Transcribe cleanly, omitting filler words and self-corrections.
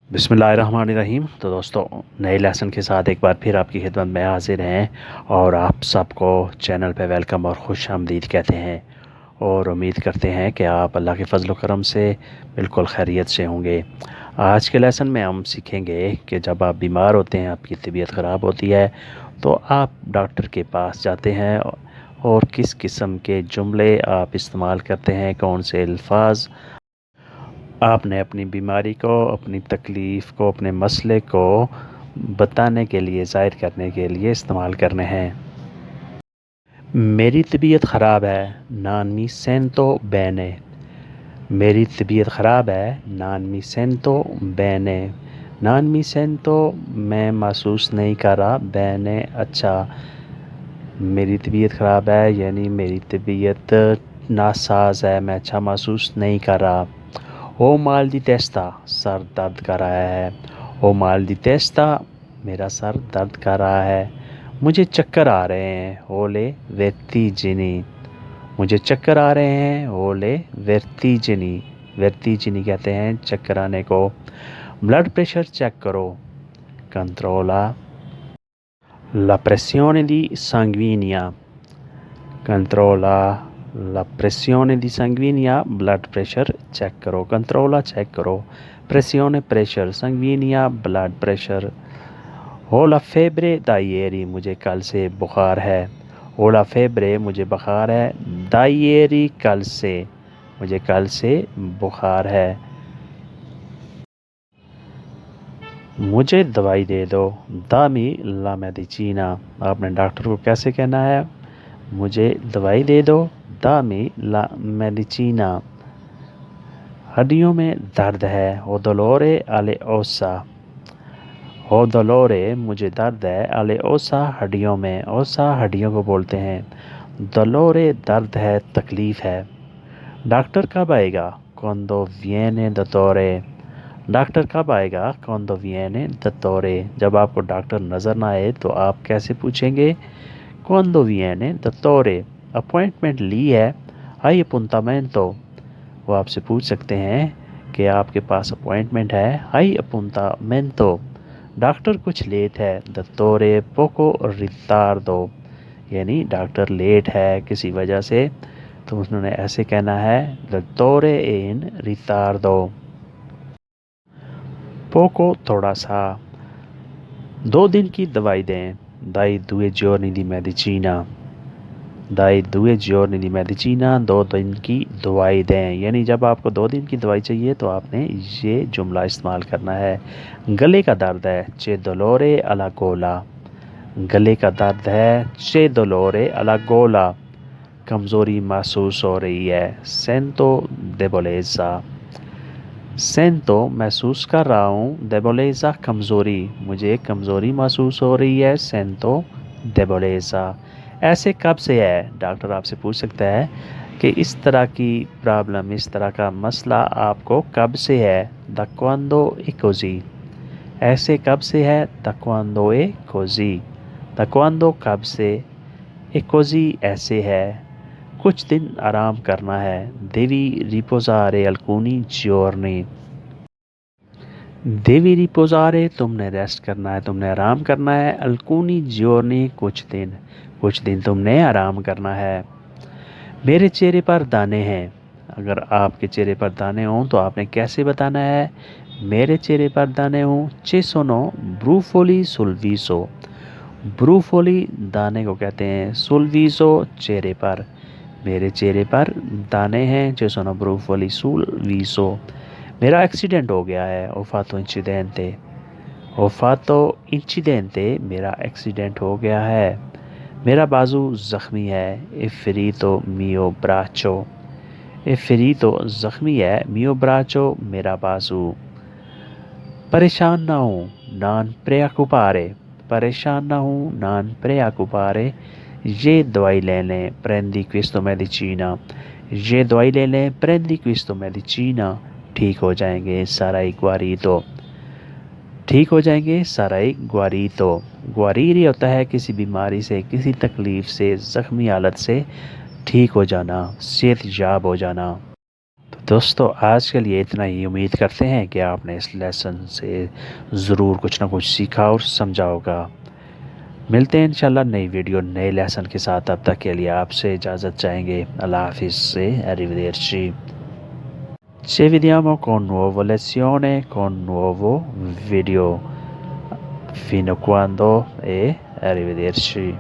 बिस्मिल्लाहिर्रहमानिर्रहीम। तो दोस्तों, नए लेसन के साथ एक बार फिर आपकी खिदमत में हाजिर हैं और आप सबको चैनल पे वेलकम और खुश आमदीद कहते हैं और उम्मीद करते हैं कि आप अल्लाह के फजल व करम से बिल्कुल खैरियत से होंगे। आज के लेसन में हम सीखेंगे कि जब आप बीमार होते हैं, आपकी तबीयत ख़राब होती है, तो आप डॉक्टर के पास जाते हैं और किस किस्म के जुमले आप इस्तेमाल करते हैं, कौन से अल्फाज आपने अपनी बीमारी को, अपनी तकलीफ़ को, अपने मसले को बताने के लिए, ज़ाहिर करने के लिए इस्तेमाल करने हैं। मेरी तबीयत ख़राब है, non mi sento bene। मेरी तबीयत ख़राब है, non mi sento bene। non mi sento मैं महसूस नहीं कर रहा, bene अच्छा। मेरी तबीयत ख़राब है यानी मेरी तबीयत नासाज है, मैं अच्छा महसूस नहीं कर रहा। ओ माल दी टेस्टा सर दर्द कर रहा है। ओ माल दी टेस्टा मेरा सर दर्द कर रहा है। मुझे चक्कर आ रहे हैं, ओले वर्टिजिनी। मुझे चक्कर आ रहे हैं, ओले वर्टिजिनी। वर्टिजिनी कहते हैं चक्कर आने को। ब्लड प्रेशर चेक करो, कंट्रोला la pressione di sanguigna। कंट्रोला la pressione di sanguigna, blood pressure check करो। कंट्रोला चेक करो, pressione pressure, sanguigna blood pressure. हो la febbre da ieri मुझे कल से बुखार है। हो la febbre मुझे बुखार है। da ieri कल से, मुझे कल से बुखार है। मुझे दवाई दे दो, दामी ला मेडिसिना। आपने डॉक्टर को कैसे कहना है? मुझे दवाई दे दो, दामी ला मेडिसिना। हड्डियों में दर्द है, ओ dolore alle ossa। ओ dolore मुझे दर्द है, alle ossa हड्डियों में, ossa हड्डियों को बोलते हैं। dolore दर्द है, तकलीफ़ है। डॉक्टर कब आएगा? quando viene dottore। डॉक्टर कब आएगा? quando viene dottore। जब आपको डॉक्टर नज़र ना आए तो आप कैसे पूछेंगे? quando viene dottore। अपॉइंटमेंट ली है, hai appuntamento। वो आपसे पूछ सकते हैं कि आपके पास अपॉइंटमेंट है, hai appuntamento। डॉक्टर कुछ लेट है, dottore poco ritardo। यानी डॉक्टर लेट है किसी वजह से, तो उन्होंने ऐसे कहना है, dottore in ritardo। पोको थोड़ा सा, 2 दिन की दवाई दें, dai 2 giorni di medicina। dai 2 giorni di medicina 2 दिन की दवाई दें। यानी जब आपको 2 दिन की दवाई चाहिए तो आपने ये जुमला इस्तेमाल करना है। गले का दर्द है, c'è dolore alla gola। गले का दर्द है, c'è dolore alla gola। कमज़ोरी महसूस हो रही है, sento debolezza। सेंतो महसूस कर रहा हूँ, देबोलेज़ा कमज़ोरी, मुझे कमज़ोरी महसूस हो रही है, सेंतो देबोलेज़ा। ऐसे कब से है? डॉक्टर आपसे पूछ सकता है कि इस तरह की प्रॉब्लम, इस तरह का मसला आपको कब से है? दा क्वांडो ए कोज़ी। ऐसे कब से है? दा क्वांडो ए कोज़ी। दा क्वांडो कब से, ए कोज़ी ऐसे है। कुछ दिन आराम करना है, देवी रिपोज़ारे alcuni giorni। देवी रिपोज़ारे तुमने रेस्ट करना है, तुमने आराम करना है। alcuni giorni कुछ दिन तुमने आराम करना है। मेरे चेहरे पर दाने हैं। अगर आपके चेहरे पर दाने हों तो आपने कैसे बताना है? मेरे चेहरे पर दाने हों, ci sono brufoli sul viso। ब्रूफोली दाने को कहते हैं, sul viso चेहरे पर। मेरे चेहरे पर दाने हैं, जो सोनो ब्रूफोली sul viso। मेरा एक्सीडेंट हो गया है, ho fatto incidente। ho fatto incidente मेरा एक्सीडेंट हो गया है। मेरा बाजू ज़ख्मी है, è ferito mio braccio। è ferito ज़ख्मी है, mio braccio मेरा बाजू। परेशान ना हूँ, non preoccupare। परेशान ना हूँ, non preoccupare। ये दवाई ले लें, prendi questo medicina। ये दवाई ले लें, prendi questo medicina। ठीक हो जाएंगे, sarai guarito। ठीक हो जाएंगे, sarai guarito। guarire होता है किसी बीमारी से, किसी तकलीफ़ से, ज़ख्मी हालत से ठीक हो जाना, सेहतयाब हो जाना। तो دوستو آج کے لیے اتنا ہی. امید کرتے ہیں کہ آپ نے اس لیسن سے ضرور کچھ نہ کچھ سیکھا اور سمجھا ہوگا. ملتے ہیں انشاءاللہ نئی ویڈیو نئے لیسن کے ساتھ. تب تک کے لیے آپ سے اجازت چاہیں گے. اللہ حافظ سے arrivederci. Ci vediamo con nuova lezione, con nuovo video. Fino a quando e arrivederci.